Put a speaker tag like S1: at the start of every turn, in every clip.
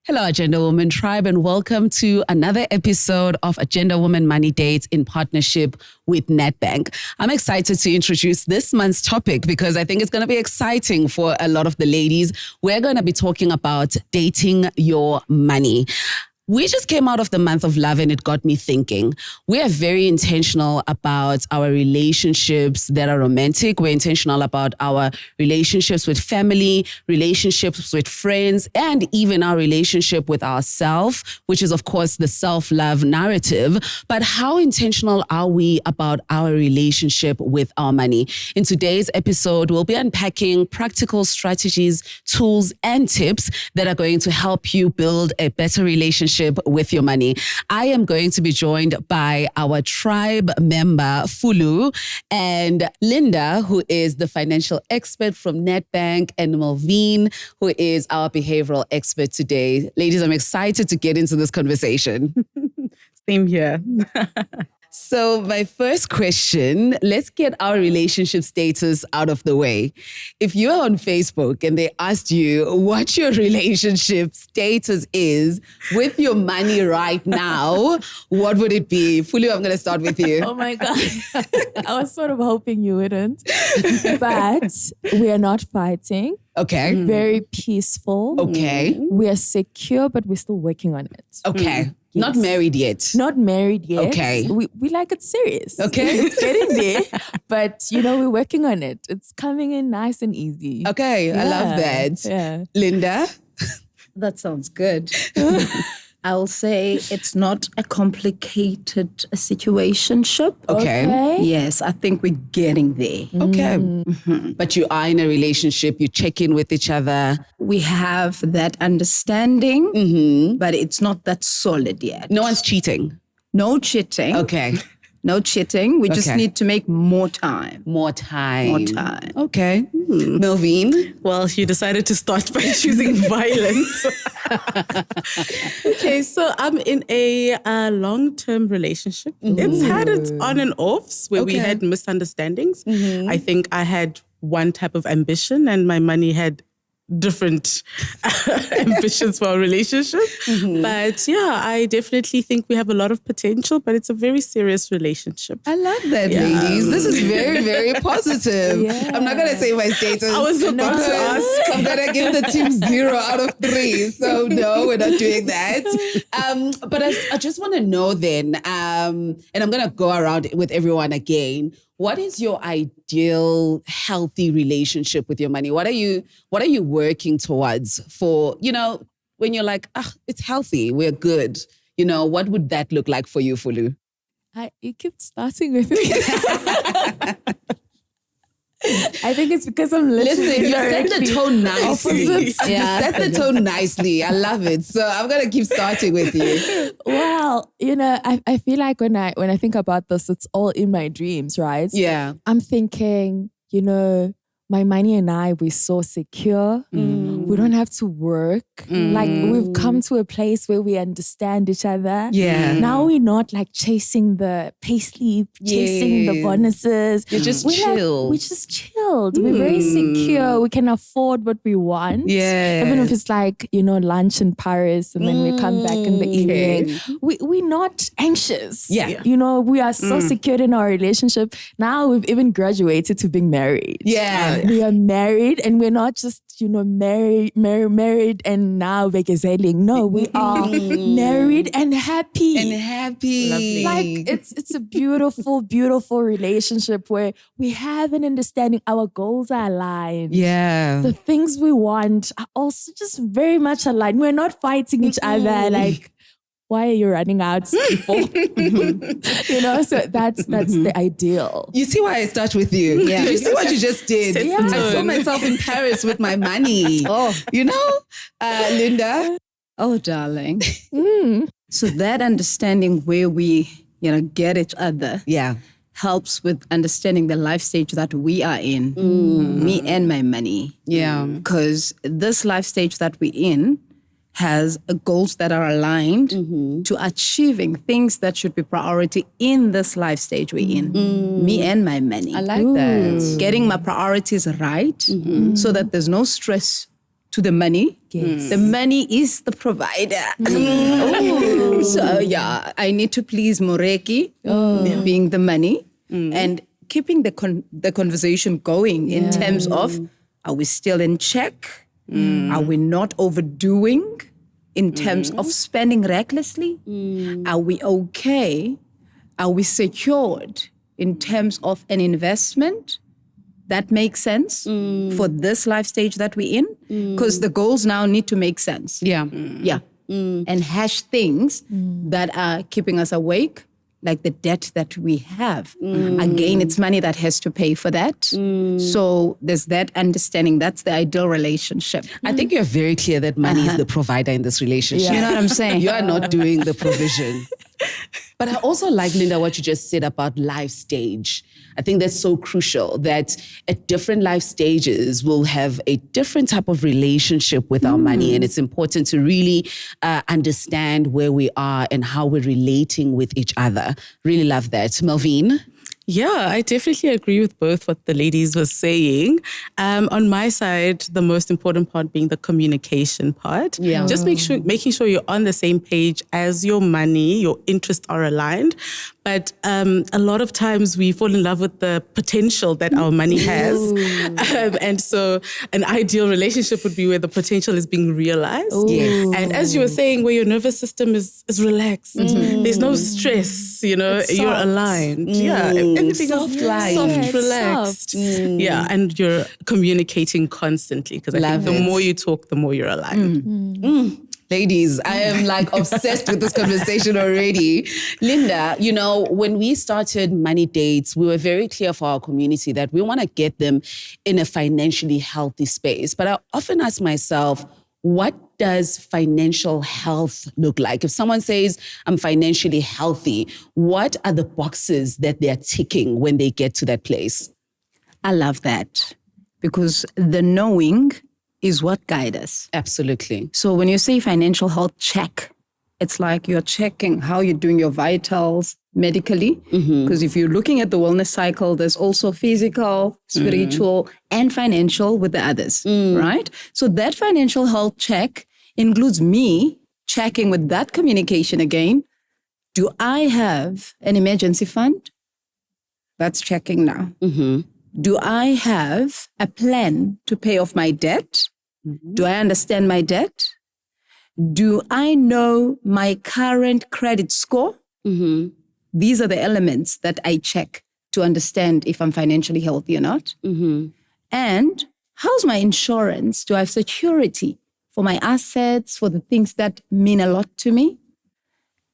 S1: Hello, Agenda Woman Tribe, and welcome to another episode of Agenda Woman Money Dates in partnership with Nedbank. I'm excited to introduce this month's topic because I think it's going to be exciting for a lot of the ladies. We're going to be talking about dating your money. We just came out of the month of love and it got me thinking. We are very intentional about our relationships that are romantic. We're intentional about our relationships with family, relationships with friends, and even our relationship with ourselves, which is, of course, the self-love narrative. But how intentional are we about our relationship with our money? In today's episode, we'll be unpacking practical strategies, tools, and tips that are going to help you build a better relationship with your money. I am going to be joined by our tribe member, Fulu, and Linda, who is the financial expert from Nedbank, and Melvin, who is our behavioral expert today. Ladies, I'm excited to get into this conversation.
S2: Same here.
S1: So my first question, let's get our relationship status out of the way. If you're on Facebook and they asked you what your relationship status is with your money right now, what would it be? Fulu, I'm going to start with you.
S3: Oh my God. I was sort of hoping you wouldn't. But we are not fighting.
S1: Okay.
S3: Very peaceful.
S1: Okay.
S3: We are secure, but we're still working on it.
S1: Okay.
S3: Yes.
S1: Not married yet.
S3: Not married yet.
S1: Okay.
S3: We like it serious.
S1: Okay.
S3: It's getting there. But, we're working on it. It's coming in nice and easy.
S1: Okay. I love that.
S3: Yeah.
S1: Linda?
S2: That sounds good. I'll say it's not a complicated situationship.
S1: Okay.
S2: Yes, I think we're getting there.
S1: Okay. Mm-hmm. But you are in a relationship, you check in with each other.
S2: We have that understanding, but it's not that solid yet.
S1: No one's cheating.
S2: No cheating.
S1: Okay.
S2: No cheating. We just
S1: Okay.
S2: need to make more time.
S1: More time.
S2: More time.
S1: Okay. Melvin?
S4: Well, you decided to start by choosing violence. Okay, so I'm in a long-term relationship. It's had its on and offs where we
S1: Okay.
S4: had misunderstandings. I think I had one type of ambition and my money had different ambitions for our relationship. But yeah, I definitely think we have a lot of potential, but it's a very serious relationship.
S1: I love that, ladies. This is very, very positive.
S3: Yeah.
S1: I'm not going to say my status.
S4: I was about to ask.
S1: I'm going to give the team 0 out of 3. So no, we're not doing that. But I just want to know then, and I'm going to go around with everyone again. What is your ideal healthy relationship with your money? What are you working towards for, when you're like, it's healthy, we're good. What would that look like for you, Fulu?
S3: You keep starting with me. I think it's because I'm listening.
S1: Listen, you set the
S3: directly.
S1: tone nicely.
S3: Opposites.
S1: You set the tone nicely. I love it. So I'm going to keep starting with you.
S3: Well, I feel like when I think about this, it's all in my dreams, right?
S1: Yeah.
S3: I'm thinking, my money and I, we're so secure. We don't have to work. Like we've come to a place where we understand each other.
S1: Yeah.
S3: Now we're not like chasing the payslip, chasing the bonuses.
S1: You're just
S3: We're
S1: chill.
S3: We're just chilled. We're very secure. We can afford what we want.
S1: Yeah.
S3: Even if it's like, lunch in Paris and then we come back in the evening. We're not anxious.
S1: Yeah.
S3: We are so secured in our relationship. Now we've even graduated to being married.
S1: Yeah.
S3: We are married and we're not just, married and now vegezelling. No, we are married and happy.
S1: And happy.
S4: Lovely.
S3: Like it's a beautiful, beautiful relationship where we have an understanding. Our goals are aligned.
S1: Yeah.
S3: The things we want are also just very much aligned. We're not fighting each other like, why are you running out people? So that's the ideal.
S1: You see why I start with you?
S2: Yeah.
S1: You see what you just did?
S4: Set the
S1: I saw
S4: tone.
S1: myself in Paris with my money.
S2: Oh.
S1: Linda?
S2: Oh, darling. So that understanding where we, get each other
S1: Yeah.
S2: helps with understanding the life stage that we are in, me and my money.
S1: Yeah.
S2: Because this life stage that we're in has goals that are aligned to achieving things that should be priority in this life stage we're in. Me and my money.
S1: I like that.
S2: Getting my priorities right so that there's no stress to the money.
S3: Yes.
S2: The money is the provider. So yeah, I need to please Moreki, being the money, and keeping the conversation going in terms of, are we still in check? Are we not overdoing in terms of spending recklessly? Are we okay? Are we secured in terms of an investment that makes sense for this life stage that we're in? Because the goals now need to make sense.
S1: Yeah.
S2: Yeah. And hash things that are keeping us awake, like the debt that we have. Again, it's money that has to pay for that. So there's that understanding. That's the ideal relationship.
S1: I think you're very clear that money is the provider in this relationship.
S2: You know what I'm saying?
S1: You are not doing the provision. But I also like, Linda, what you just said about life stage. I think that's so crucial, that at different life stages, we'll have a different type of relationship with our money. And it's important to really understand where we are and how we're relating with each other. Really love that. Melvine?
S4: Yeah, I definitely agree with both what the ladies were saying. On my side, the most important part being the communication part.
S1: Yeah.
S4: Just making sure you're on the same page as your money, your interests are aligned. But a lot of times we fall in love with the potential that our money has. And so an ideal relationship would be where the potential is being realized.
S1: Yes.
S4: And as you were saying, where your nervous system is relaxed. There's no stress, you're aligned. Yeah. Everything
S1: Soft
S4: else,
S1: life.
S4: soft, relaxed. Yeah, and you're communicating constantly, because I think the more you talk, the more you're aligned.
S1: Ladies, I am like obsessed with this conversation already. Linda, when we started Money Dates, we were very clear for our community that we want to get them in a financially healthy space. But I often ask myself, what does financial health look like? If someone says, I'm financially healthy, what are the boxes that they're ticking when they get to that place?
S2: I love that, because the knowing is what guides us.
S1: Absolutely.
S2: So when you say financial health check, it's like you're checking how you're doing your vitals medically. Because if you're looking at the wellness cycle, there's also physical, spiritual, and financial with the others, right? So that financial health check includes me checking with that communication again. Do I have an emergency fund? That's checking now. Do I have a plan to pay off my debt? Do I understand my debt? Do I know my current credit score? These are the elements that I check to understand if I'm financially healthy or not. And how's my insurance? Do I have security for my assets, for the things that mean a lot to me?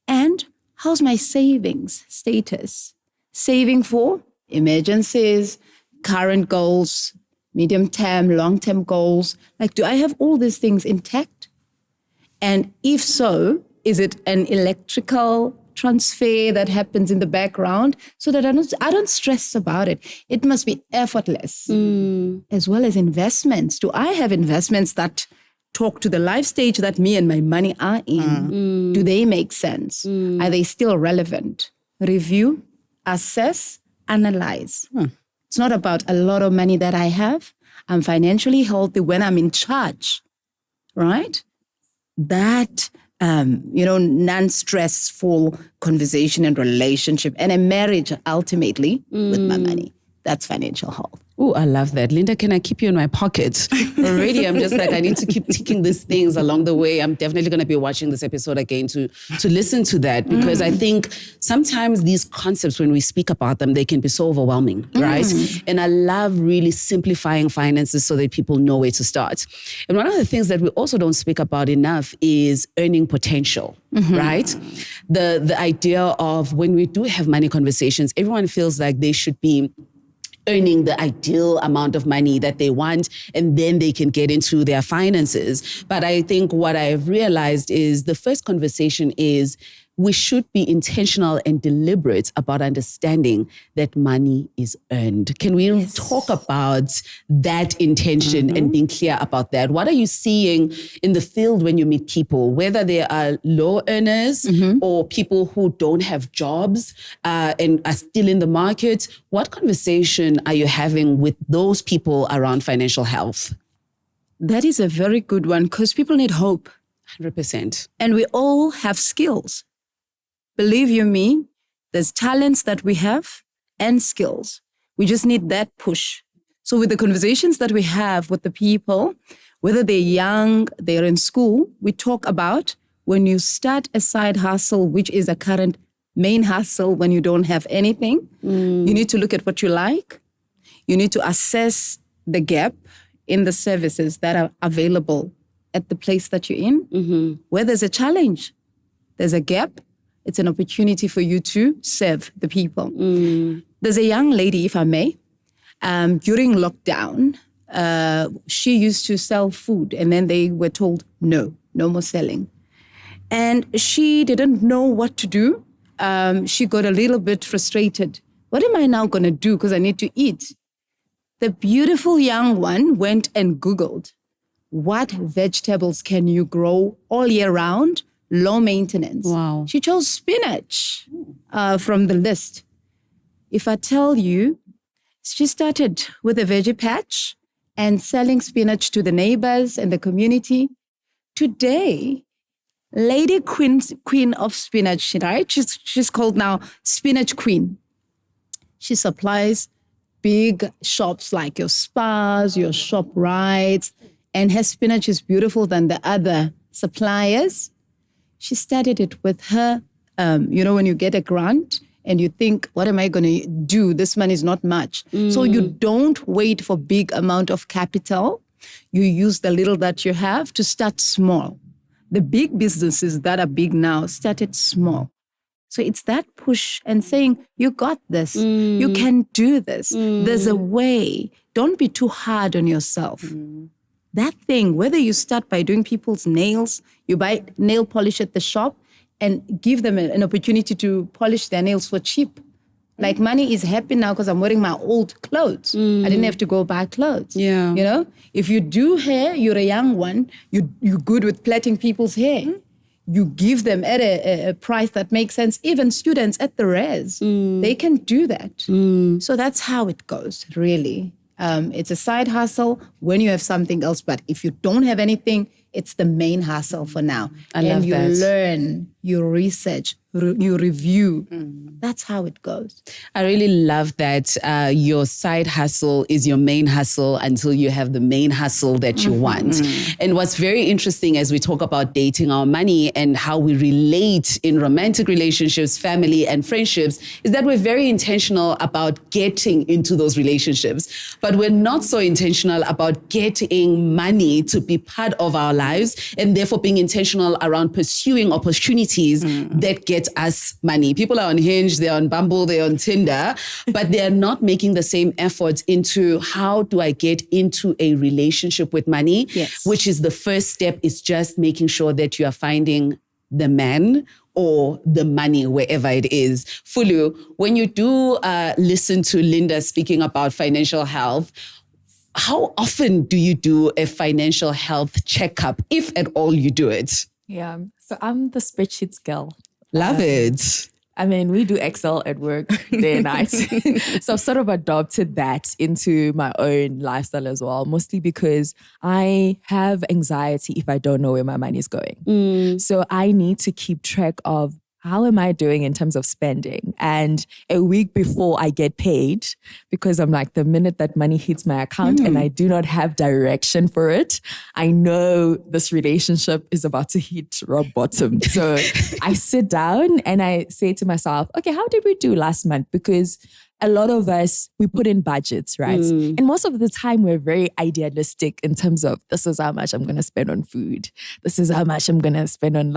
S2: And how's my savings status? Saving for emergencies, current goals, medium-term, long-term goals. Like, do I have all these things intact? And if so, is it an electrical transfer that happens in the background so that I don't stress about it? It must be effortless. As well as investments. Do I have investments that talk to the life stage that me and my money are in? Do they make sense? Are they still relevant? Review, assess, analyze. It's not about a lot of money that I have. I'm financially healthy when I'm in charge, right? That, non-stressful conversation and relationship and a marriage ultimately with my money. That's financial health.
S1: Oh, I love that. Linda, can I keep you in my pocket? Already, I'm just like, I need to keep ticking these things along the way. I'm definitely going to be watching this episode again to listen to that, because I think sometimes these concepts, when we speak about them, they can be so overwhelming, right? And I love really simplifying finances so that people know where to start. And one of the things that we also don't speak about enough is earning potential, right? The idea of when we do have money conversations, everyone feels like they should be earning the ideal amount of money that they want, and then they can get into their finances. But I think what I've realized is the first conversation is we should be intentional and deliberate about understanding that money is earned. Can we talk about that intention and being clear about that? What are you seeing in the field when you meet people, whether they are low earners or people who don't have jobs and are still in the market? What conversation are you having with those people around financial health?
S2: That is a very good one because people need hope.
S1: 100%.
S2: And we all have skills. Believe you me, there's talents that we have and skills. We just need that push. So with the conversations that we have with the people, whether they're young, they're in school, we talk about when you start a side hustle, which is a current main hustle when you don't have anything, you need to look at what you like. You need to assess the gap in the services that are available at the place that you're in. Where there's a challenge, there's a gap, it's an opportunity for you to serve the people. There's a young lady, if I may, during lockdown, she used to sell food and then they were told, no more selling. And she didn't know what to do. She got a little bit frustrated. What am I now going to do? Because I need to eat. The beautiful young one went and Googled, what vegetables can you grow all year round, low maintenance?
S1: Wow.
S2: She chose spinach from the list. If I tell you, she started with a veggie patch and selling spinach to the neighbors and the community. Today, Lady Queen of Spinach, right? She's called now Spinach Queen. She supplies big shops like your Spars, your ShopRites, and her spinach is beautiful than the other suppliers. She started it with her, when you get a grant and you think, what am I going to do? This money is not much. So you don't wait for big amount of capital. You use the little that you have to start small. The big businesses that are big now started small. So it's that push and saying, you got this. You can do this. There's a way. Don't be too hard on yourself. That thing, whether you start by doing people's nails, you buy nail polish at the shop and give them an opportunity to polish their nails for cheap. Like money is happy now because I'm wearing my old clothes. I didn't have to go buy clothes.
S1: Yeah.
S2: If you do hair, you're a young one, you're good with plaiting people's hair. You give them at a price that makes sense. Even students at the res, they can do that. So that's how it goes, really. It's a side hustle when you have something else. But if you don't have anything, it's the main hustle for now.
S1: And
S2: you learn, you research, you review. That's how it goes.
S1: I really love that your side hustle is your main hustle until you have the main hustle that you want. And what's very interesting as we talk about dating our money and how we relate in romantic relationships, family and friendships is that we're very intentional about getting into those relationships, but we're not so intentional about getting money to be part of our lives and therefore being intentional around pursuing opportunities that get us money. People are on Hinge, they're on Bumble, they're on Tinder, but they're not making the same efforts into how do I get into a relationship with money, which is the first step is just making sure that you are finding the man or the money wherever it is. Fulu, when you do listen to Linda speaking about financial health, how often do you do a financial health checkup, if at all you do it?
S3: Yeah. So I'm the spreadsheets girl.
S1: Love it.
S3: I mean, we do Excel at work day and night. So I've sort of adopted that into my own lifestyle as well, mostly because I have anxiety if I don't know where my money is going. So I need to keep track of how am I doing in terms of spending? And a week before I get paid, because I'm like, the minute that money hits my account and I do not have direction for it, I know this relationship is about to hit rock bottom. So I sit down and I say to myself, okay, how did we do last month? Because a lot of us, we put in budgets, right? And most of the time we're very idealistic in terms of this is how much I'm going to spend on food. This is how much I'm going to spend on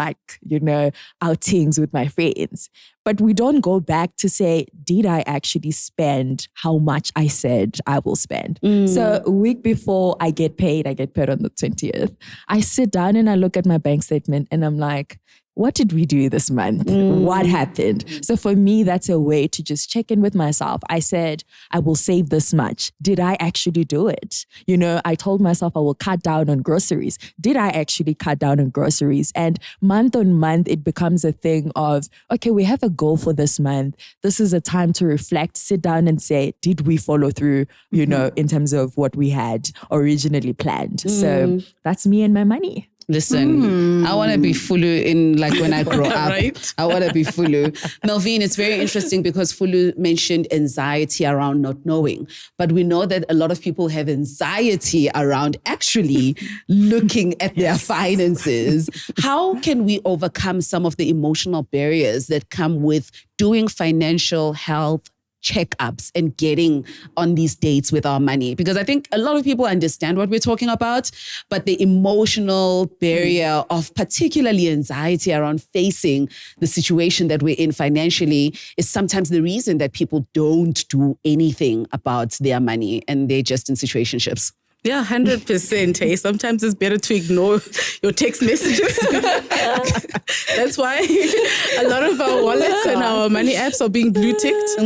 S3: outings with my friends. But we don't go back to say, did I actually spend how much I said I will spend? So a week before I get paid on the 20th, I sit down and I look at my bank statement and I'm like, what did we do this month? What happened? So for me, that's a way to just check in with myself. I said, I will save this much. Did I actually do it? You know, I told myself I will cut down on groceries. Did I actually cut down on groceries? And month on month, it becomes a thing of, okay, we have a goal for this month. This is a time to reflect, sit down and say, did we follow through, you know, in terms of what we had originally planned? So that's me and my money.
S1: Listen, I want to be Fulu in like when I grow up.
S4: Right?
S1: I want to be Fulu. Melvin, it's very interesting because Fulu mentioned anxiety around not knowing. But we know that a lot of people have anxiety around actually looking at their finances. How can we overcome some of the emotional barriers that come with doing financial health checkups and getting on these dates with our money? Because I think a lot of people understand what we're talking about, but the emotional barrier of particularly anxiety around facing the situation that we're in financially is sometimes the reason that people don't do anything about their money and they're just in situationships.
S4: Yeah, 100%. Hey, sometimes it's better to ignore your text messages. That's why a lot of our wallets and our money apps are being blue ticked,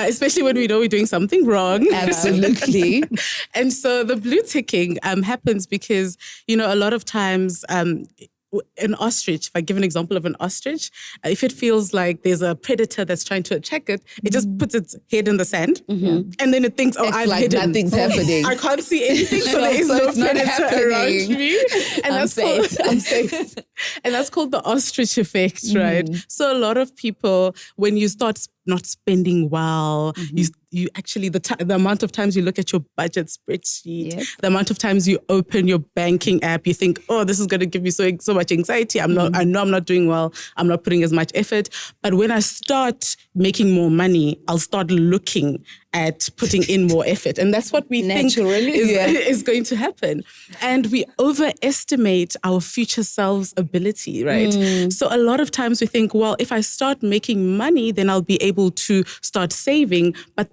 S4: especially when we know we're doing something wrong.
S1: Absolutely.
S4: And so the blue ticking happens because, you know, a lot of times an ostrich, if I give an example of an ostrich, if it feels like there's a predator that's trying to attack it, it just puts its head in the sand and then it thinks, oh, I've
S1: like
S4: hidden.
S1: nothing's happening.
S4: I can't see anything, so there is
S1: So
S4: no
S1: it's not
S4: predator
S1: happening.
S4: around me. And
S3: I'm safe.
S4: I'm safe. And that's called the ostrich effect, right? So a lot of people, when you start not spending well, you actually, the amount of times you look at your budget spreadsheet, the amount of times you open your banking app, you think, oh, this is going to give me so much anxiety. I know I'm not doing well. I'm not putting as much effort. But when I start making more money, I'll start looking at putting in more effort. And that's what we think is going to happen. And we overestimate our future selves' ability, right? So a lot of times we think, well, if I start making money, then I'll be able to start saving. But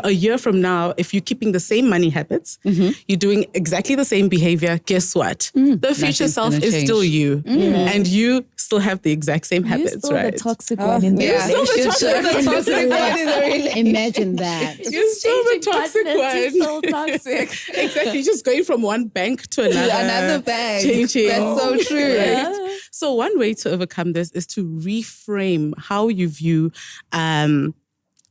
S4: a year from now, if you're keeping the same money habits, you're doing exactly the same behavior, guess what? The future self is still you. And you still have the exact same habits,
S3: still
S4: right?
S3: the toxic one in the relationship.
S2: Imagine that.
S4: You're still the toxic one.
S3: You're still toxic.
S4: Exactly. Just going from one bank to another.
S1: Another bank.
S4: Changing.
S1: That's so true.
S4: Right? So one way to overcome this is to reframe how you view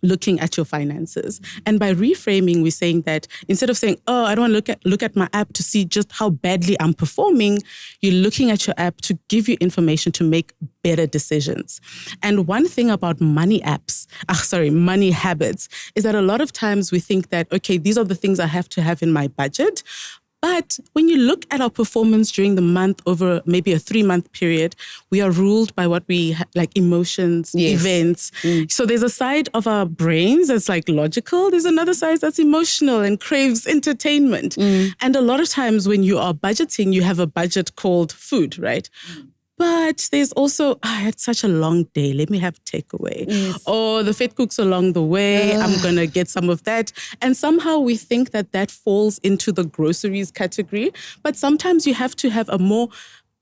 S4: looking at your finances. And by reframing, we're saying that instead of saying, oh, I don't want to look at my app to see just how badly I'm performing, you're looking at your app to give you information to make better decisions. And one thing about money habits, is that a lot of times we think that, okay, these are the things I have to have in my budget. But when you look at our performance during the month over maybe a 3-month period, we are ruled by what we like emotions, events. So there's a side of our brains that's like logical. There's another side that's emotional and craves entertainment. And a lot of times when you are budgeting, you have a budget called food, right? But there's also, I had such a long day. Let me have takeaway. Or the vet cooks along the way. I'm going to get some of that. And somehow we think that falls into the groceries category. But sometimes you have to have a more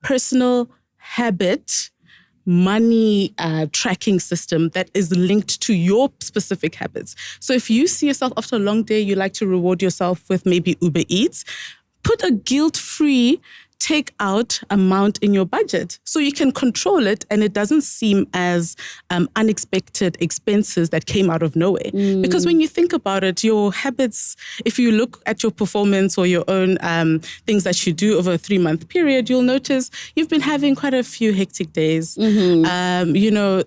S4: personal habit, money tracking system that is linked to your specific habits. So if you see yourself after a long day, you like to reward yourself with maybe Uber Eats, put a guilt-free take out amount in your budget so you can control it and it doesn't seem as unexpected expenses that came out of nowhere. Because when you think about it, your habits, if you look at your performance or your own things that you do over a 3-month period, you'll notice you've been having quite a few hectic days.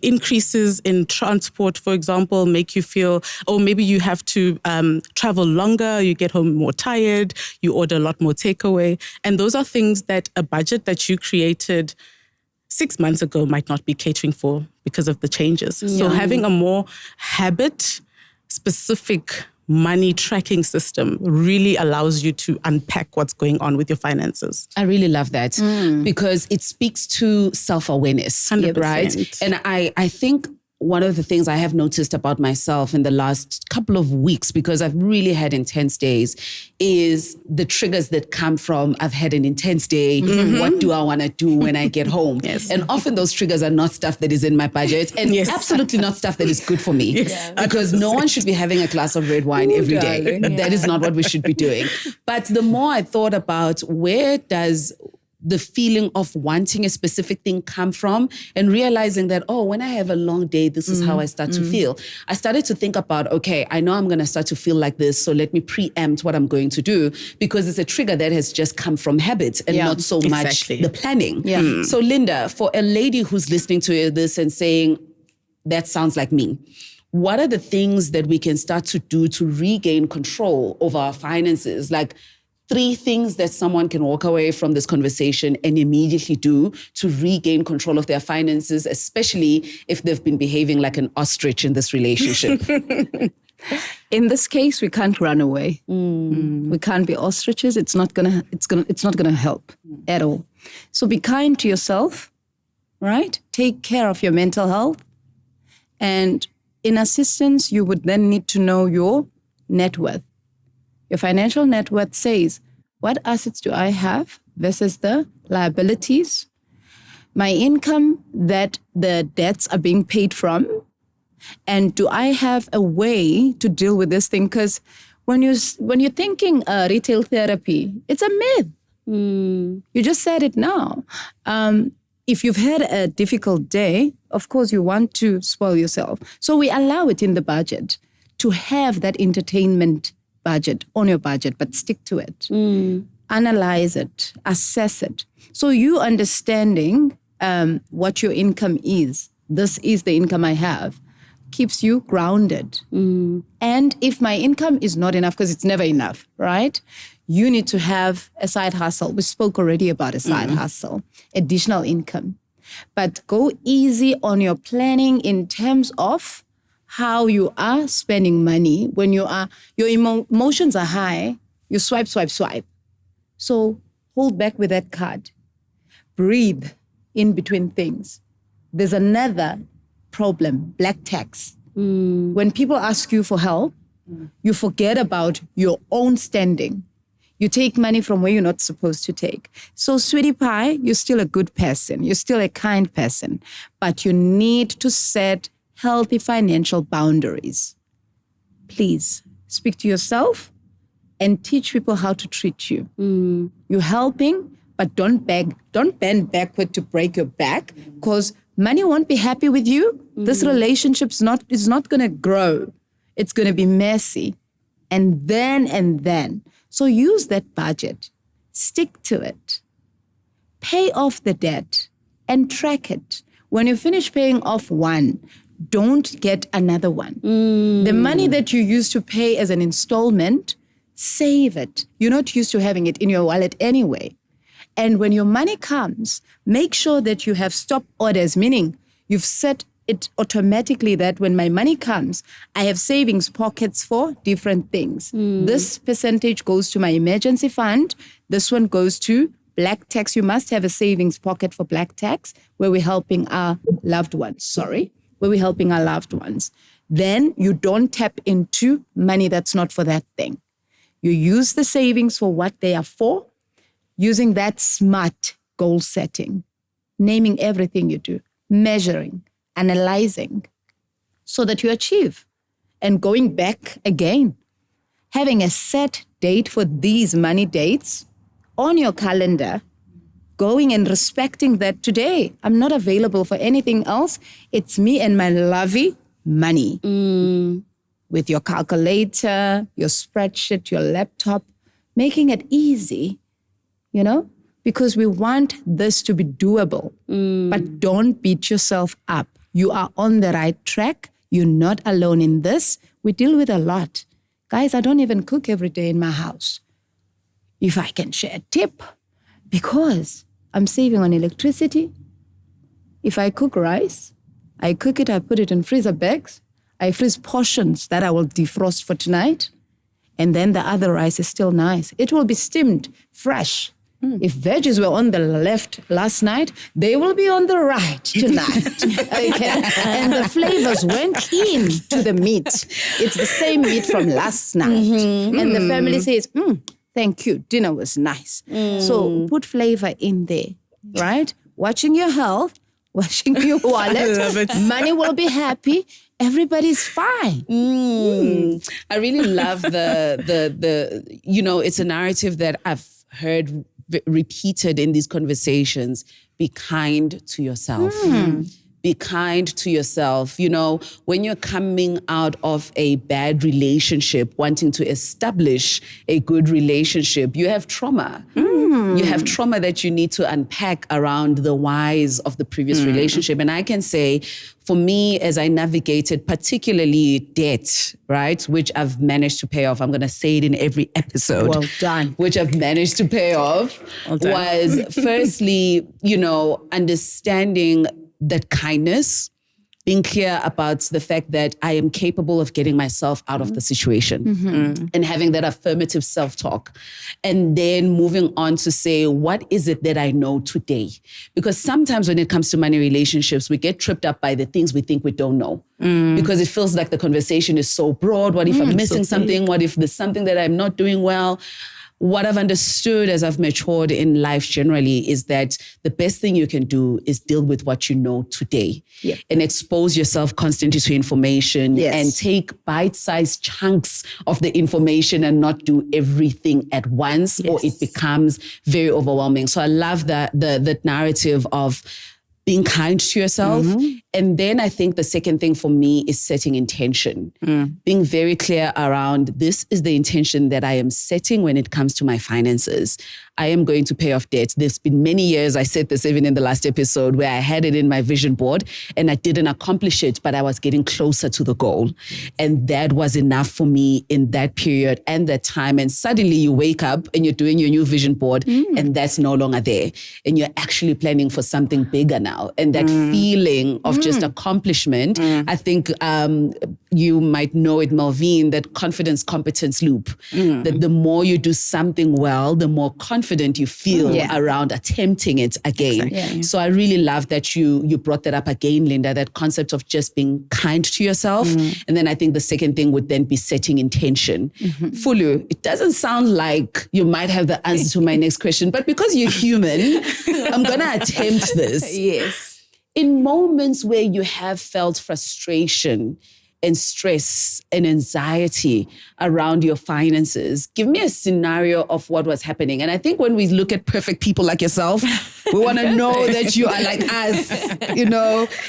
S4: Increases in transport, for example, make you feel, or maybe you have to travel longer, you get home more tired, you order a lot more takeaway. And those are things that a budget that you created 6 months ago might not be catering for because of the changes. So having a more habit-specific money tracking system really allows you to unpack what's going on with your finances.
S1: I really love that because it speaks to self-awareness,
S4: 100%.
S1: right? And I think one of the things I have noticed about myself in the last couple of weeks, because I've really had intense days, is the triggers that come from I've had an intense day. What do I want to do when I get home?
S2: Yes.
S1: And often those triggers are not stuff that is in my budget, and absolutely not stuff that is good for me. Because no one should be having a glass of red wine every day.
S3: darling,
S1: That is not what we should be doing. But the more I thought about where does the feeling of wanting a specific thing come from, and realizing that, oh, when I have a long day, this is how I start to feel. I started to think about, okay, I know I'm going to start to feel like this, so let me preempt what I'm going to do, because it's a trigger that has just come from habit and not so much the planning. So Linda, for a lady who's listening to this and saying, that sounds like me, what are the things that we can start to do to regain control over our finances? Like 3 things that someone can walk away from this conversation and immediately do to regain control of their finances, especially if they've been behaving like an ostrich in this relationship.
S2: In this case, we can't run away. We can't be ostriches. It's not gonna help at all. So be kind to yourself, right? Take care of your mental health. And in assistance, you would then need to know your net worth. Your financial net worth says, what assets do I have versus the liabilities? My income that the debts are being paid from. And do I have a way to deal with this thing? Because when you're thinking retail therapy, it's a myth. You just said it now. If you've had a difficult day, of course you want to spoil yourself. So we allow it in the budget to have that entertainment budget on your budget, but stick to it. Analyze it, assess it. So you understanding what your income is, this is the income I have, keeps you grounded. And if my income is not enough, because it's never enough, right? You need to have a side hustle. We spoke already about a side hustle, additional income. But go easy on your planning in terms of how you are spending money. When your emotions are high, you swipe. So hold back with that card. Breathe in between things. There's another problem, black tax. When people ask you for help, you forget about your own standing. You take money from where you're not supposed to take. So, sweetie pie, you're still a good person. You're still a kind person. But you need to set healthy financial boundaries. Please speak to yourself and teach people how to treat you. You're helping, but don't bend backward to break your back, because money won't be happy with you. This relationship is not going to grow. It's going to be messy. And then. So use that budget. Stick to it. Pay off the debt and track it. When you finish paying off one, don't get another one. The money that you used to pay as an installment, save it. You're not used to having it in your wallet anyway. And when your money comes, make sure that you have stop orders, meaning you've set it automatically that when my money comes, I have savings pockets for different things. This percentage goes to my emergency fund. This one goes to black tax. You must have a savings pocket for black tax where we're helping our loved ones. Then you don't tap into money that's not for that thing. You use the savings for what they are for, using that smart goal setting, naming everything you do, measuring, analyzing, so that you achieve. And going back again, having a set date for these money dates on your calendar, going and respecting that today, I'm not available for anything else. It's me and my lovey money. With your calculator, your spreadsheet, your laptop, making it easy, because we want this to be doable. But don't beat yourself up. You are on the right track. You're not alone in this. We deal with a lot. Guys, I don't even cook every day in my house. If I can share a tip, because I'm saving on electricity. If I cook rice, I cook it, I put it in freezer bags. I freeze portions that I will defrost for tonight. And then the other rice is still nice. It will be steamed fresh. If veggies were on the left last night, they will be on the right tonight. Okay? And the flavors went into the meat. It's the same meat from last night. And the family says, thank you, dinner was nice. So put flavor in there, right? Watching your health, watching your wallet, money will be happy. Everybody's fine.
S1: I really love the it's a narrative that I've heard repeated in these conversations. Be kind to yourself. Be kind to yourself. You know, when you're coming out of a bad relationship, wanting to establish a good relationship, you have trauma. You have trauma that you need to unpack around the whys of the previous relationship. And I can say, for me, as I navigated particularly debt, right, which I've managed to pay off, I'm going to say it in every episode.
S2: Well done.
S1: Which I've managed to pay off, was firstly, understanding that kindness, being clear about the fact that I am capable of getting myself out of the situation and having that affirmative self-talk. And then moving on to say, what is it that I know today? Because sometimes when it comes to money relationships, we get tripped up by the things we think we don't know. Because it feels like the conversation is so broad. What if I'm missing something? What if there's something that I'm not doing well? What I've understood as I've matured in life generally is that the best thing you can do is deal with what you know today and expose yourself constantly to information and take bite-sized chunks of the information and not do everything at once or it becomes very overwhelming. So I love the narrative of being kind to yourself. And then I think the second thing for me is setting intention. Being very clear around, this is the intention that I am setting when it comes to my finances. I am going to pay off debt. There's been many years, I said this even in the last episode, where I had it in my vision board and I didn't accomplish it, but I was getting closer to the goal. And that was enough for me in that period and that time. And suddenly you wake up and you're doing your new vision board and that's no longer there. And you're actually planning for something bigger now. And that feeling of just accomplishment, I think you might know it, Malvine, that confidence competence loop. That the more you do something well, the more confident you feel around attempting it again. So I really love that you brought that up again, Linda, that concept of just being kind to yourself. And then I think the second thing would then be setting intention. Fulu, it doesn't sound like you might have the answer to my next question, but because you're human, I'm going to attempt this.
S3: Yes.
S1: In moments where you have felt frustration and stress and anxiety around your finances, give me a scenario of what was happening. And I think when we look at perfect people like yourself, we want to know that you are like us,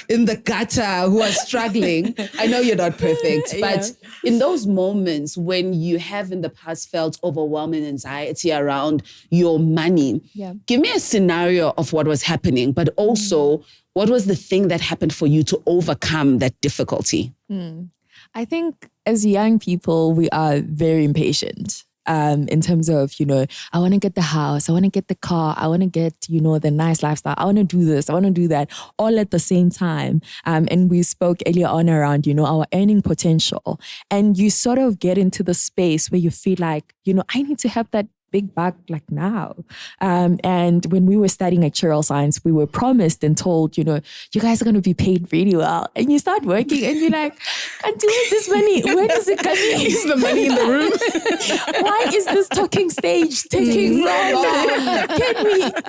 S1: in the gutter who are struggling. I know you're not perfect, but in those moments when you have in the past felt overwhelming anxiety around your money, give me a scenario of what was happening, but also what was the thing that happened for you to overcome that difficulty?
S3: I think as young people, we are very impatient in terms of, I want to get the house, I want to get the car, I want to get, the nice lifestyle, I want to do this, I want to do that, all at the same time. And we spoke earlier on around, our earning potential. And you sort of get into the space where you feel like, I need to have that big buck like now. And when we were studying actuarial science, we were promised and told, you guys are going to be paid really well. And you start working and you're like, Auntie, where's this money? Where does it come in?
S4: Is the money in the room?
S3: Why is this talking stage taking so long?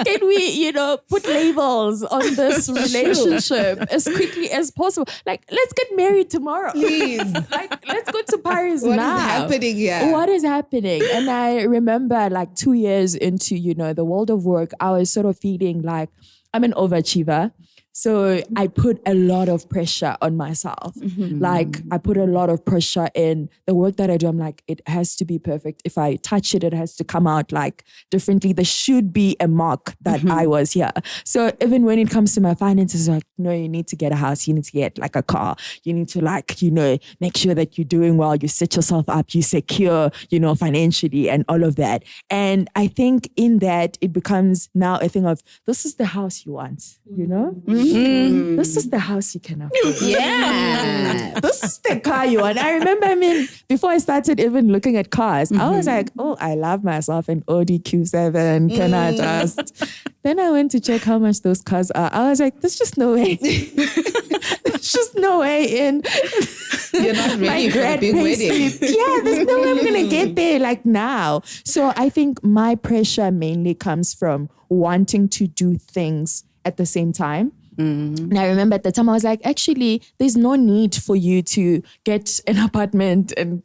S3: Can we, put labels on this relationship as quickly as possible? Like, let's get married tomorrow.
S1: Please.
S3: Like, let's go to Paris now.
S1: What is happening here?
S3: What is happening? And I remember like 2 years into, the world of work, I was sort of feeling like I'm an overachiever. So I put a lot of pressure on myself. Like I put a lot of pressure in the work that I do. I'm like, it has to be perfect. If I touch it, it has to come out like differently. There should be a mark that I was here. So even when it comes to my finances, like, no, you need to get a house, you need to get like a car, you need to like, make sure that you're doing well, you set yourself up, you secure, financially and all of that. And I think in that it becomes now a thing of, this is the house you want, This is the house you can afford.
S1: Yeah.
S3: This is the car you want. I remember, before I started even looking at cars, I was like, oh, I love myself an Audi Q7. Can I just... Then I went to check how much those cars are. I was like, there's just no way. There's just no way in.
S1: You're not ready for a big wedding.
S3: Yeah, there's no way I'm going to get there like now. So I think my pressure mainly comes from wanting to do things at the same time. And I remember at the time I was like, actually, there's no need for you to get an apartment and,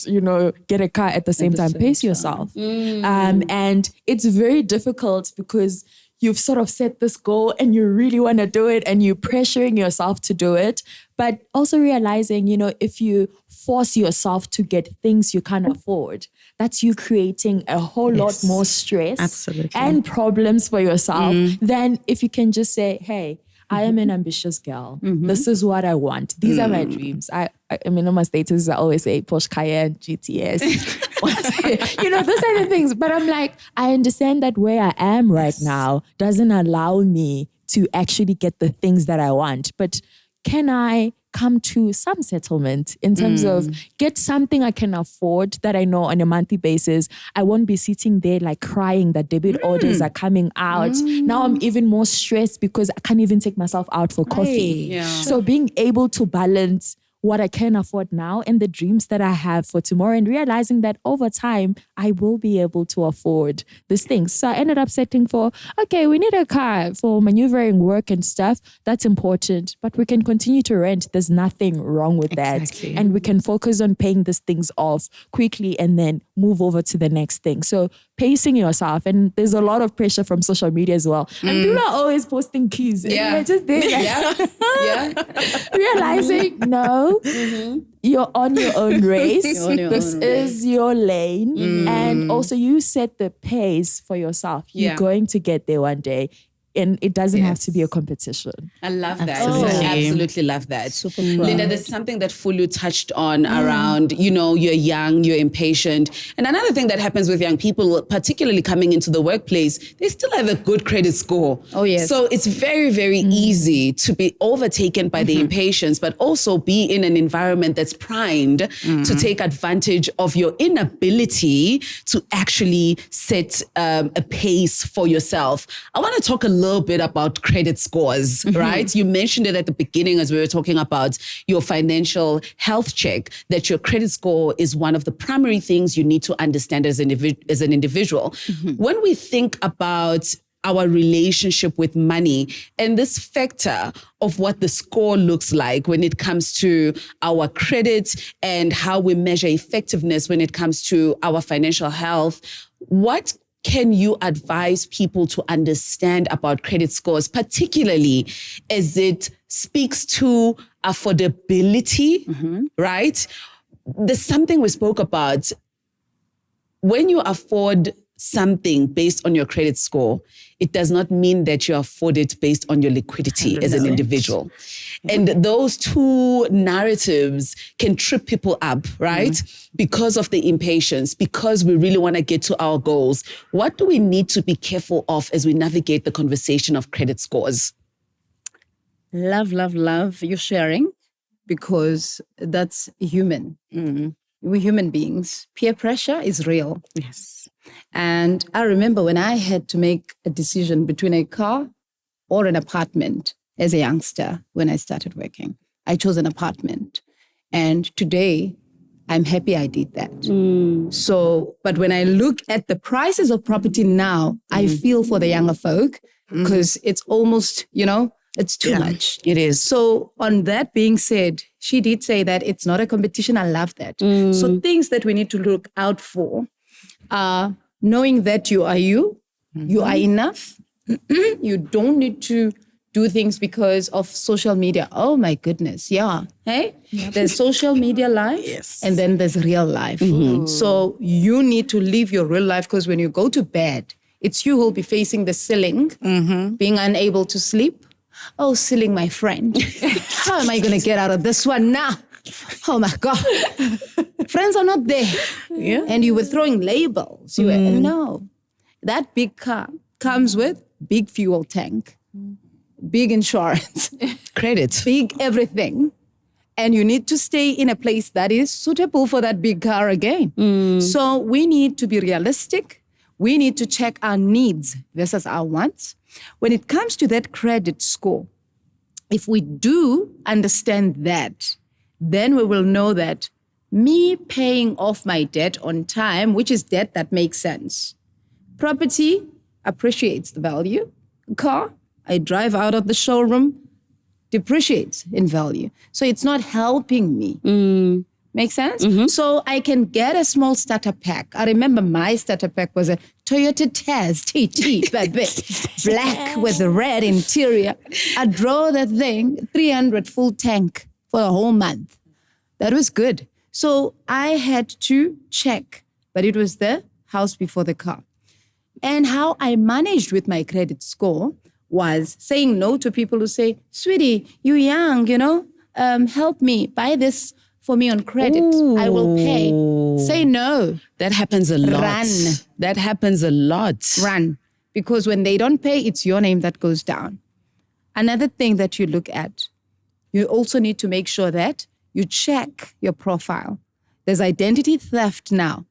S3: get a car at the same time. Pace yourself. And it's very difficult because you've sort of set this goal and you really want to do it and you're pressuring yourself to do it. But also realizing, if you force yourself to get things you can't afford, that's you creating a whole lot more stress and problems for yourself than if you can just say, hey, I am an ambitious girl. This is what I want. These are my dreams. I mean, on my status, I always say Porsche Cayenne, GTS. Those are the things. But I'm like, I understand that where I am right now doesn't allow me to actually get the things that I want. But can I come to some settlement in terms of get something I can afford that I know on a monthly basis? I won't be sitting there like crying that debit orders are coming out. Now I'm even more stressed because I can't even take myself out for coffee. So being able to balance what I can afford now and the dreams that I have for tomorrow and realizing that over time, I will be able to afford these things. So I ended up setting for, okay, we need a car for maneuvering work and stuff. That's important, but we can continue to rent. There's nothing wrong with that. And we can focus on paying these things off quickly and then move over to the next thing. So pacing yourself, and there's a lot of pressure from social media as well. And people are always posting keys. And you're just there like, realizing, no, you're on your own race. This is your lane. And also you set the pace for yourself. You're going to get there one day. And it doesn't have to be a competition.
S1: I love that. I absolutely love that.
S2: Super
S1: Linda, there's something that Fulu touched on around, you're young, you're impatient. And another thing that happens with young people, particularly coming into the workplace, they still have a good credit score.
S2: Oh, yes.
S1: So it's very, very easy to be overtaken by the impatience, but also be in an environment that's primed to take advantage of your inability to actually set a pace for yourself. I want to talk a little bit about credit scores, right? You mentioned it at the beginning as we were talking about your financial health check, that your credit score is one of the primary things you need to understand as an individual. When we think about our relationship with money and this factor of what the score looks like when it comes to our credit and how we measure effectiveness when it comes to our financial health, what can you advise people to understand about credit scores, particularly as it speaks to affordability, right? There's something we spoke about. When you afford something based on your credit score, it does not mean that you afford it based on your liquidity as an individual. And those two narratives can trip people up, right? Because of the impatience, because we really want to get to our goals. What do we need to be careful of as we navigate the conversation of credit scores?
S2: Love your sharing, because that's human. We're human beings. Peer pressure is real.
S1: Yes.
S2: And I remember when I had to make a decision between a car or an apartment as a youngster when I started working. I chose an apartment. And today, I'm happy I did that. So, but when I look at the prices of property now, I feel for the younger folk because it's almost, it's too much.
S1: It is.
S2: So on that being said, she did say that it's not a competition. I love that. So things that we need to look out for are knowing that you are you are enough. You don't need to do things because of social media. Oh my goodness. Yeah. Hey, there's social media life and then there's real life. So you need to live your real life, because when you go to bed, it's you who'll be facing the ceiling, being unable to sleep, Oh, silling my friend. How am I going to get out of this one now? Oh my God. Friends are not there.
S4: Yeah.
S2: And you were throwing labels. You were, no. That big car comes with big fuel tank, big insurance,
S1: Credit.
S2: big everything. And you need to stay in a place that is suitable for that big car again. So we need to be realistic. We need to check our needs versus our wants. When it comes to that credit score, if we do understand that, then we will know that me paying off my debt on time, which is debt that makes sense. Property appreciates the value. Car, I drive out of the showroom, depreciates in value. So it's not helping me. Make sense? So I can get a small starter pack. I remember my starter pack was a Toyota Taz TT, black with a red interior. I drove that thing, 300 full tank for a whole month. That was good. So I had to check, but it was the house before the car. And how I managed with my credit score was saying no to people who say, sweetie, you're young, help me, buy this for me on credit. I will pay. Say no.
S1: That happens a lot.
S2: Run.
S1: That happens a lot.
S2: Run. Because when they don't pay, it's your name that goes down. Another thing that you look at, you also need to make sure that you check your profile. There's identity theft now.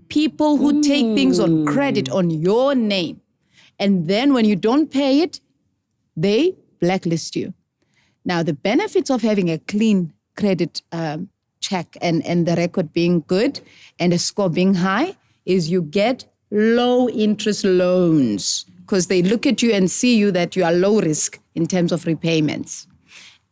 S2: People who take things on credit on your name. And then when you don't pay it, they blacklist you. Now, the benefits of having a clean credit check and the record being good and the score being high is you get low interest loans because they look at you and see you that you are low risk in terms of repayments.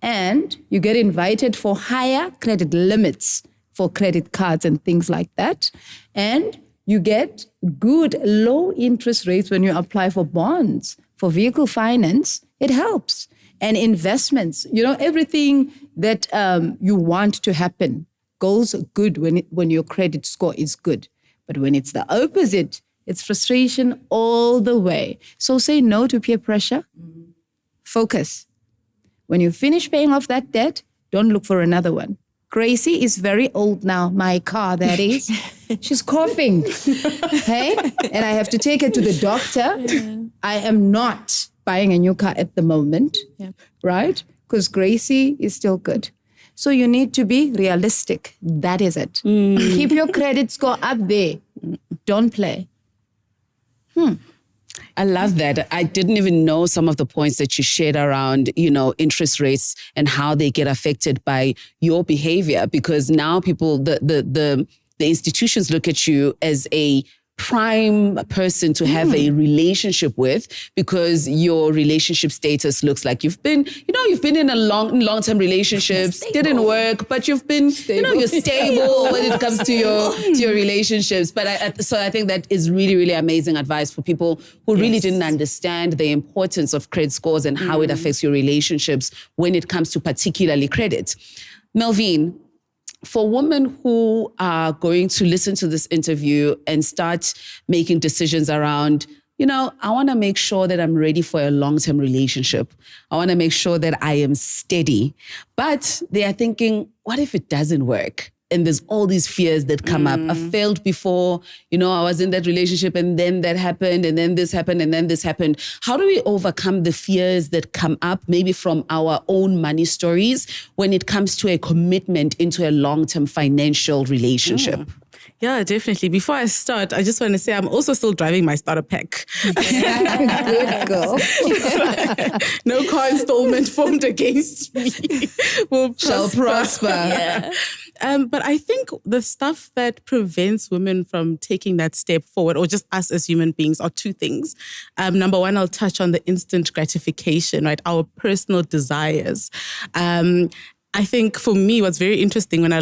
S2: And you get invited for higher credit limits for credit cards and things like that. And you get good low interest rates when you apply for bonds, for vehicle finance. It helps. And investments, everything that you want to happen goes good when your credit score is good. But when it's the opposite, it's frustration all the way. So say no to peer pressure. Focus. When you finish paying off that debt, don't look for another one. Gracie is very old now, my car, that is. She's coughing. Hey? And I have to take her to the doctor. Yeah. I am not buying a new car at the moment, right? Because Gracie is still good. So you need to be realistic. That is it. Keep your credit score up there. Don't play.
S1: I love that. I didn't even know some of the points that you shared around, interest rates and how they get affected by your behavior. Because now people, the institutions look at you as a prime person to have a relationship with because your relationship status looks like you've been in a long-term relationships, didn't work, but you've been, you're stable when it comes to your relationships. But so I think that is really, really amazing advice for people who really didn't understand the importance of credit scores and how it affects your relationships when it comes to particularly credit. Melvin, for women who are going to listen to this interview and start making decisions around, I want to make sure that I'm ready for a long-term relationship. I want to make sure that I am steady. But they are thinking, what if it doesn't work? And there's all these fears that come up. I failed before, I was in that relationship and then that happened and then this happened and then this happened. How do we overcome the fears that come up maybe from our own money stories when it comes to a commitment into a long-term financial relationship?
S4: Yeah, definitely. Before I start, I just want to say I'm also still driving my starter pack.
S2: Good girl.
S4: No car installment formed against me
S1: Shall prosper.
S4: Yeah. But I think the stuff that prevents women from taking that step forward, or just us as human beings, are two things. Number one, I'll touch on the instant gratification, right? Our personal desires. I think for me, what's very interesting when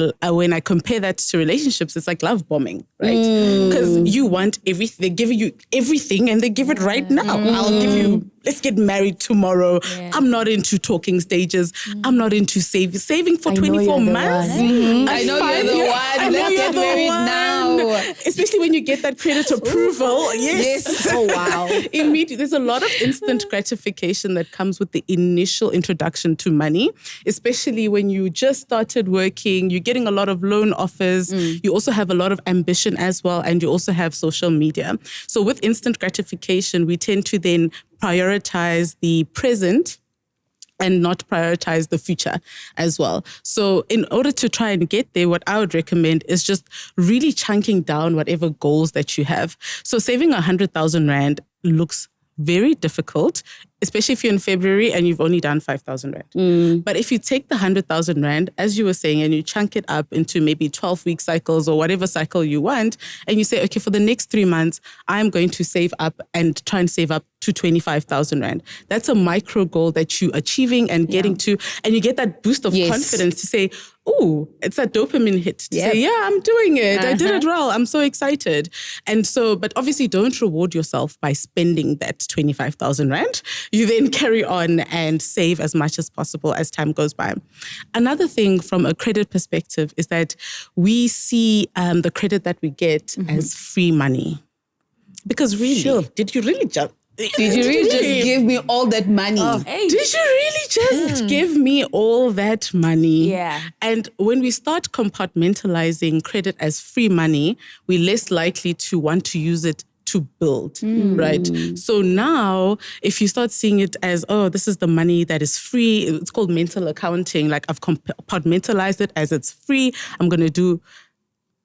S4: I compare that to relationships, it's like love bombing, right? Because you want everything, they give you everything and they give it right now. I'll give you let's get married tomorrow. I'm not into talking stages. I'm not into saving for 24 months.
S1: I know you're the one. Let's get married now.
S4: Especially when you get that credit approval. Yes.
S1: Oh, wow.
S4: Immediately. There's a lot of instant gratification that comes with the initial introduction to money, especially when you just started working. You're getting a lot of loan offers. You also have a lot of ambition as well, and you also have social media. So with instant gratification, we tend to then prioritize the present and not prioritize the future as well. So in order to try and get there, what I would recommend is just really chunking down whatever goals that you have. So saving 100,000 Rand looks very difficult, especially if you're in February and you've only done 5,000 Rand. But if you take the 100,000 Rand, as you were saying, and you chunk it up into maybe 12-week cycles or whatever cycle you want, and you say, okay, for the next 3 months, I'm going to save up and try and save up to 25,000 Rand. That's a micro goal that you're achieving and getting to, and you get that boost of confidence to say, oh, it's a dopamine hit to say, yeah, I'm doing it. I did it well. I'm so excited. And so, but obviously don't reward yourself by spending that 25,000 Rand. You then carry on and save as much as possible as time goes by. Another thing from a credit perspective is that we see the credit that we get as free money. Because really, did you really just...
S1: Did you really just give me all that money?
S4: Did you really just give me all that money?
S3: Yeah.
S4: And when we start compartmentalizing credit as free money, we're less likely to want to use it to build, right? So now, if you start seeing it as, oh, this is the money that is free, it's called mental accounting. Like I've compartmentalized it as it's free. I'm going to do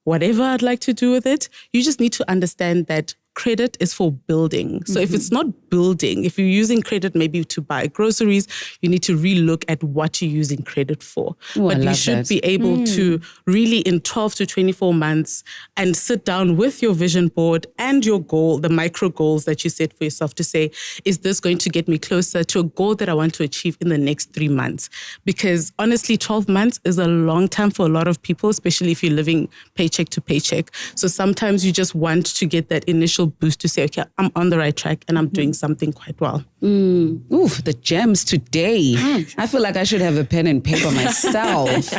S4: whatever I'd like to do with it. You just need to understand that credit is for building. So if it's not building, if you're using credit maybe to buy groceries, you need to relook at what you're using credit for. But you should be able to really in 12 to 24 months and sit down with your vision board and your goal, the micro goals that you set for yourself to say, is this going to get me closer to a goal that I want to achieve in the next 3 months? Because honestly, 12 months is a long time for a lot of people, especially if you're living paycheck to paycheck. So sometimes you just want to get that initial boost to say, okay, I'm on the right track and I'm doing something quite well.
S1: Ooh, the gems today. I feel like I should have a pen and paper myself.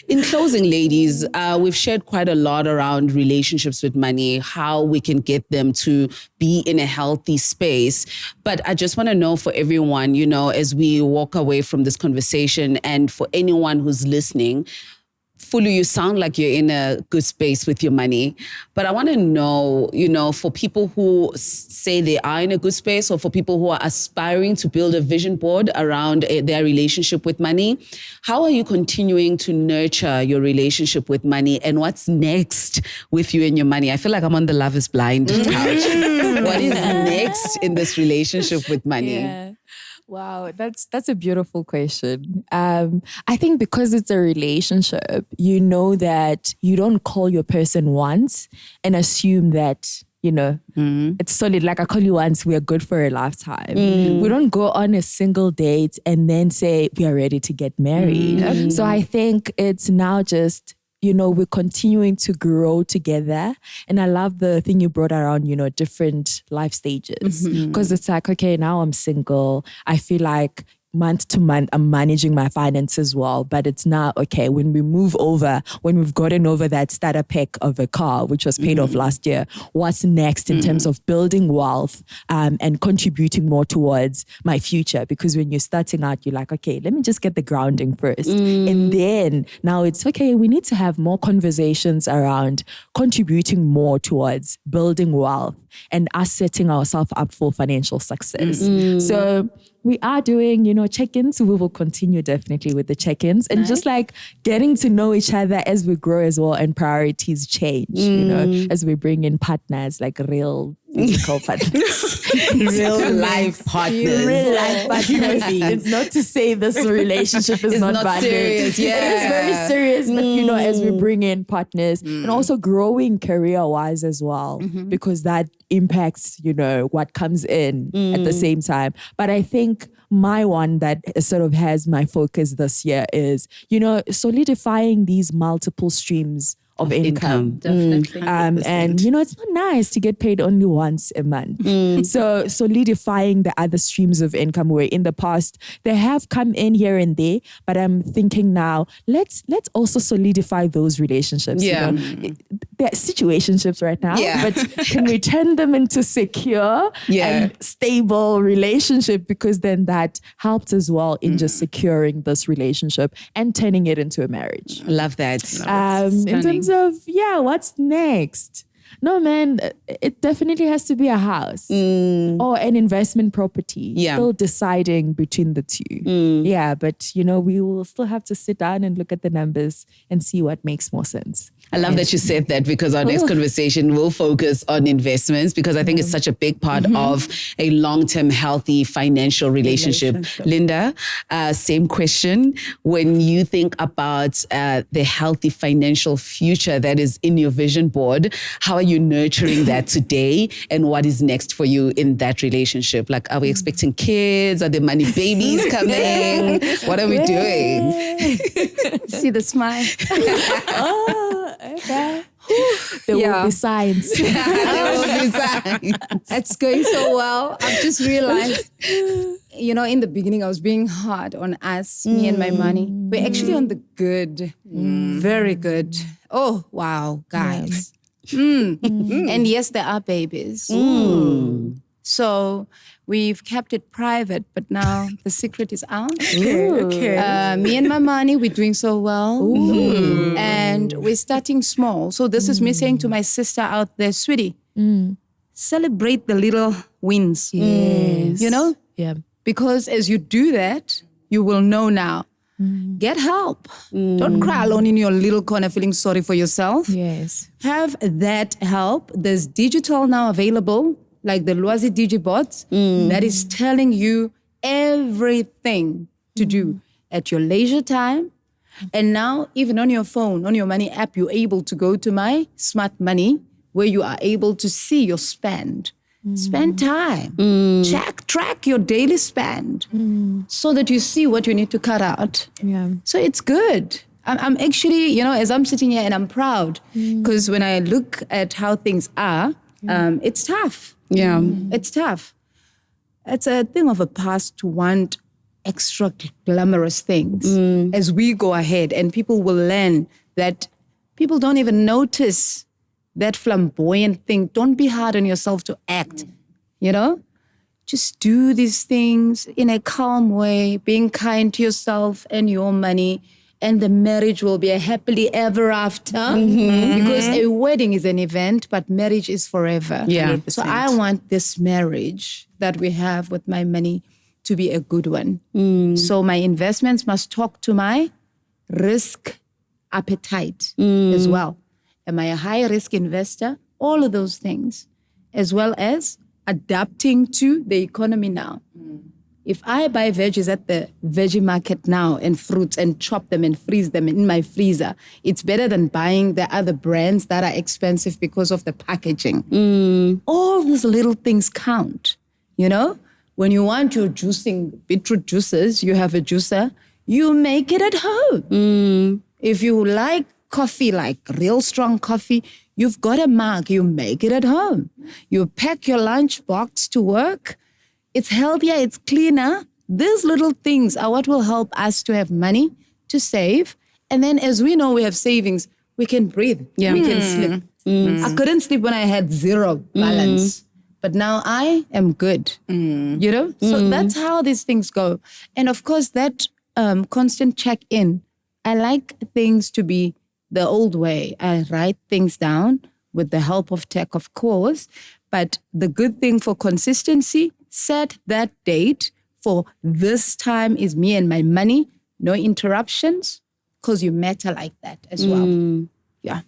S1: In closing, ladies, we've shared quite a lot around relationships with money, how we can get them to be in a healthy space. But I just want to know for everyone, you know, as we walk away from this conversation and for anyone who's listening, Fulu, you sound like you're in a good space with your money, but I want to know, you know, for people who say they are in a good space or for people who are aspiring to build a vision board around their relationship with money, how are you continuing to nurture your relationship with money and what's next with you and your money? I feel like I'm on the Love is Blind couch. What is next in this relationship with money?
S3: Yeah. Wow, that's a beautiful question. I think because it's a relationship, you know that you don't call your person once and assume that, you know, it's solid. Like I call you once, we are good for a lifetime. We don't go on a single date and then say we are ready to get married. So I think it's now just, you know, we're continuing to grow together. And I love the thing you brought around, you know, different life stages. Because it's like, okay, now I'm single. I feel like month to month, I'm managing my finances well, but it's now, okay, when we move over, when we've gotten over that starter pack of a car, which was paid off last year, what's next in terms of building wealth and contributing more towards my future? Because when you're starting out, you're like, okay, let me just get the grounding first. And then now it's, okay, we need to have more conversations around contributing more towards building wealth and us setting ourselves up for financial success. So we are doing, you know, check-ins. We will continue definitely with the check-ins and just like getting to know each other as we grow as well and priorities change, you know, as we bring in partners, like real physical partners.
S1: Real life partners.
S3: Real life partners. It's not to say this relationship is not
S1: serious. Yeah.
S3: It is very serious, but you know, as we bring in partners and also growing career-wise as well, because that impacts, you know, what comes in at the same time. But I think my one that sort of has my focus this year is, you know, solidifying these multiple streams of income.
S2: Definitely.
S3: And it's not nice to get paid only once a month. So solidifying the other streams of income where in the past they have come in here and there, but I'm thinking now, let's also solidify those relationships.
S1: Yeah.
S3: They're situationships right now,
S1: Yeah.
S3: but can we turn them into secure and stable relationship? Because then that helps as well in just securing this relationship and turning it into a marriage.
S1: Love that.
S3: In terms of, what's next? No, man, it definitely has to be a house or an investment property.
S1: Yeah.
S3: Still deciding between the two. Yeah, but, we will still have to sit down and look at the numbers and see what makes more sense.
S1: I love that you said that, because our next conversation will focus on investments, because I think it's such a big part of a long-term healthy financial relationship. Linda, same question. When you think about the healthy financial future that is in your vision board, how are you nurturing that today, and what is next for you in that relationship? Like, are we expecting kids? Are there money babies coming? What are we doing?
S2: See the smile.
S3: Okay. There will be signs.
S2: It's going so well. I've just realized, in the beginning, I was being hard on us, me and my money. We're actually on the good, very good. Oh, wow, guys. And yes, there are babies. So we've kept it private, but now the secret is out.
S4: Okay.
S2: Me and my money, we're doing so well. And we're starting small. So this is me saying to my sister out there, sweetie, celebrate the little wins.
S3: Yes. Yeah.
S2: Because as you do that, you will know now. Get help. Don't cry alone in your little corner feeling sorry for yourself.
S3: Yes.
S2: Have that help. There's digital now available, like the Lwazi DigiBots, that is telling you everything to do at your leisure time. And now, even on your phone, on your money app, you're able to go to My Smart Money, where you are able to see your spend. Spend time. Track your daily spend so that you see what you need to cut out.
S3: Yeah.
S2: So it's good. I'm actually, as I'm sitting here and I'm proud, because when I look at how things are, it's tough.
S1: Yeah.
S2: It's tough. It's a thing of a past to want extra glamorous things as we go ahead, and people will learn that people don't even notice that flamboyant thing. Don't be hard on yourself to act, Just do these things in a calm way, being kind to yourself and your money, and the marriage will be a happily ever after. Because a wedding is an event, but marriage is forever.
S1: Yeah.
S4: 100%.
S2: So I want this marriage that we have with my money to be a good one. So my investments must talk to my risk appetite as well. Am I a high-risk investor? All of those things, as well as adapting to the economy now. If I buy veggies at the veggie market now and fruits and chop them and freeze them in my freezer, it's better than buying the other brands that are expensive because of the packaging. All these little things count, When you want your juicing beetroot juices, you have a juicer, you make it at home. If you like coffee, like real strong coffee, you've got a mug, you make it at home. You pack your lunch box to work. It's healthier, it's cleaner. These little things are what will help us to have money to save. And then as we know we have savings, we can breathe, we can sleep. I couldn't sleep when I had zero balance. But now I am good, So that's how these things go. And of course, that constant check-in, I like things to be the old way. I write things down with the help of tech, of course. But the good thing for consistency, set that date for this time is me and my money, no interruptions, because you matter like that as well. Yeah.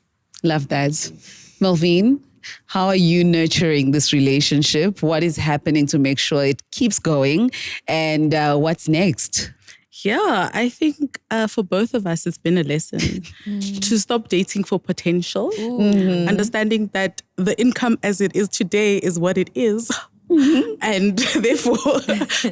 S1: Love that. Melvin, how are you nurturing this relationship? What is happening to make sure it keeps going? And what's next?
S4: Yeah, I think for both of us, it's been a lesson to stop dating for potential, understanding that the income as it is today is what it is. And therefore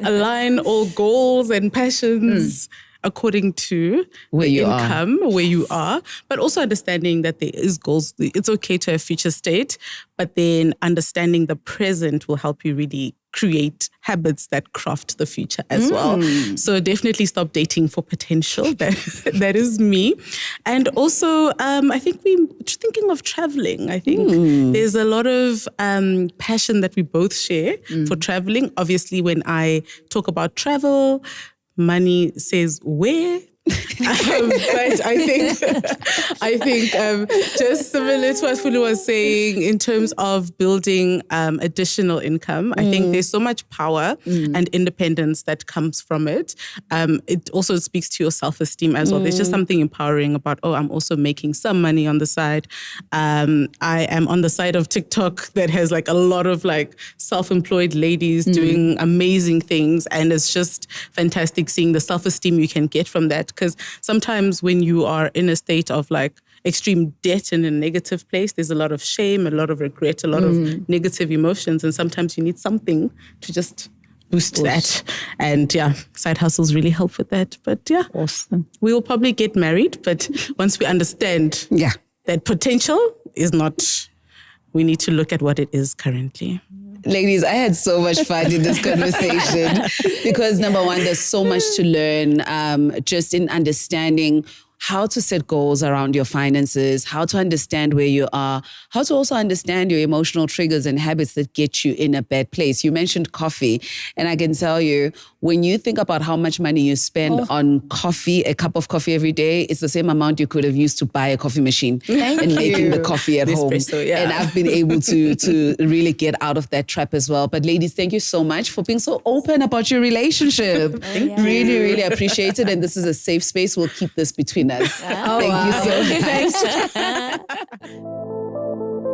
S4: align all goals and passions according to
S1: Where
S4: the
S1: you are.
S4: income, where you are, but also understanding that there is goals. It's okay to have future state, but then understanding the present will help you really create habits that craft the future as well. So definitely stop dating for potential. That is me. And also, I think we're thinking of traveling. I think there's a lot of passion that we both share for traveling. Obviously, when I talk about travel, money says where. But I think just similar to what Fulu was saying in terms of building additional income, I think there's so much power and independence that comes from it. It also speaks to your self-esteem as well. There's just something empowering about, I'm also making some money on the side. I am on the side of TikTok that has like a lot of like self-employed ladies doing amazing things. And it's just fantastic seeing the self-esteem you can get from that. Because sometimes when you are in a state of like extreme debt in a negative place, there's a lot of shame, a lot of regret, a lot of negative emotions. And sometimes you need something to just boost that. And yeah, side hustles really help with that. But yeah,
S2: Awesome.
S4: we will probably get married. But once we understand that potential is not, we need to look at what it is currently.
S1: Ladies, I had so much fun in this conversation because number one, there's so much to learn just in understanding how to set goals around your finances, how to understand where you are, how to also understand your emotional triggers and habits that get you in a bad place. You mentioned coffee, and I can tell you, when you think about how much money you spend on coffee, a cup of coffee every day, it's the same amount you could have used to buy a coffee machine and making the coffee at home. And I've been able to really get out of that trap as well. But ladies, thank you so much for being so open about your relationship. Really, really appreciate it. And this is a safe space. We'll keep this between us. Thank you so much.